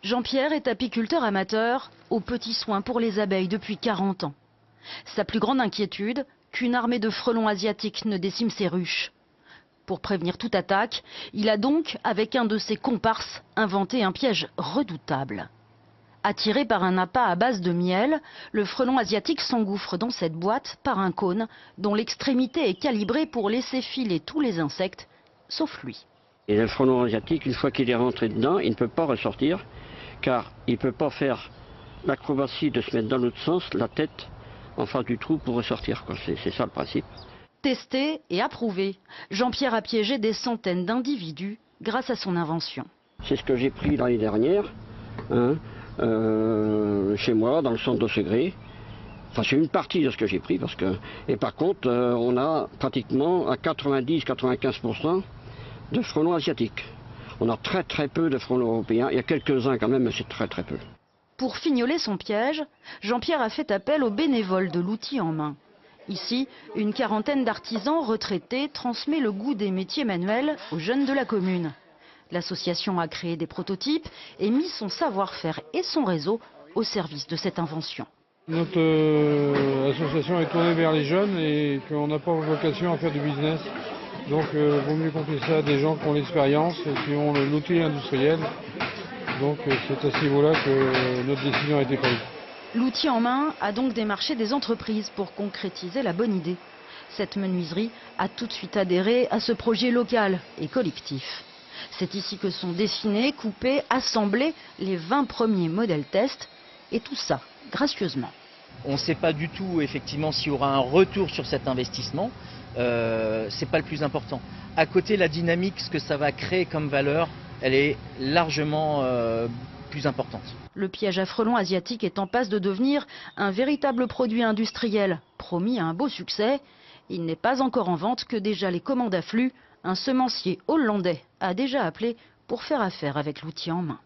Jean-Pierre est apiculteur amateur, aux petits soins pour les abeilles depuis 40 ans. Sa plus grande inquiétude, qu'une armée de frelons asiatiques ne décime ses ruches. Pour prévenir toute attaque, il a donc, avec un de ses comparses, inventé un piège redoutable. Attiré par un appât à base de miel, le frelon asiatique s'engouffre dans cette boîte par un cône dont l'extrémité est calibrée pour laisser filer tous les insectes, sauf lui. Et le frelon asiatique, une fois qu'il est rentré dedans, il ne peut pas ressortir, car il ne peut pas faire l'acrobatie de se mettre dans l'autre sens, la tête en face du trou pour ressortir. C'est ça le principe. Testé et approuvé, Jean-Pierre a piégé des centaines d'individus grâce à son invention. C'est ce que j'ai pris l'année dernière, chez moi, dans le centre d'Ossegré. Enfin, c'est une partie de ce que j'ai pris, et par contre, on a pratiquement à 90-95% de frelons asiatiques. On a très peu de frelons européens. Il y a quelques-uns quand même, mais c'est très peu. Pour fignoler son piège, Jean-Pierre a fait appel aux bénévoles de l'outil en main. Ici, une quarantaine d'artisans retraités transmet le goût des métiers manuels aux jeunes de la commune. L'association a créé des prototypes et mis son savoir-faire et son réseau au service de cette invention. Notre association est tournée vers les jeunes et qu'on n'a pas vocation à faire du business. Donc il vaut mieux confier ça à des gens qui ont l'expérience et qui ont l'outil industriel. Donc c'est à ce niveau-là que notre décision a été prise. L'outil en main a donc démarché des entreprises pour concrétiser la bonne idée. Cette menuiserie a tout de suite adhéré à ce projet local et collectif. C'est ici que sont dessinés, coupés, assemblés les 20 premiers modèles tests, et tout ça gracieusement. On ne sait pas du tout effectivement s'il y aura un retour sur cet investissement, c'est pas le plus important. À côté, la dynamique, ce que ça va créer comme valeur, elle est largement plus importante. Le piège à frelons asiatique est en passe de devenir un véritable produit industriel, promis à un beau succès. Il n'est pas encore en vente que déjà les commandes affluent. Un semencier hollandais a déjà appelé pour faire affaire avec l'outil en main.